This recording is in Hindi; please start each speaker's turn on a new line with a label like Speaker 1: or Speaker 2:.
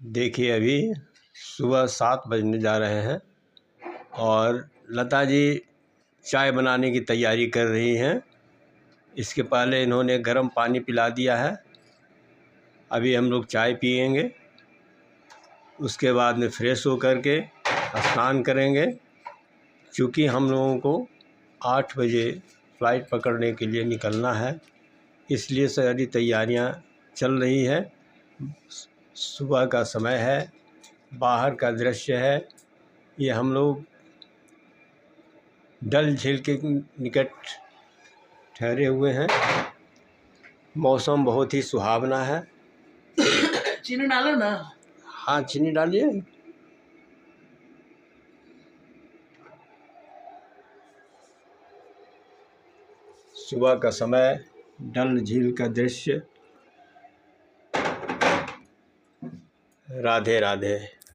Speaker 1: देखिए अभी सुबह 7 बजने जा रहे हैं और लता जी चाय बनाने की तैयारी कर रही हैं। इसके पहले इन्होंने गर्म पानी पिला दिया है। अभी हम लोग चाय पियेंगे, उसके बाद में फ्रेश होकर के स्नान करेंगे। क्योंकि हम लोगों को 8 बजे फ़्लाइट पकड़ने के लिए निकलना है, इसलिए सारी तैयारियां चल रही है। सुबह का समय है, बाहर का दृश्य है। ये हम लोग डल झील के निकट ठहरे हुए हैं। मौसम बहुत ही सुहावना है।
Speaker 2: चीनी डालो ना।
Speaker 1: हाँ, चीनी डालिए। सुबह का समय, डल झील का दृश्य। राधे राधे।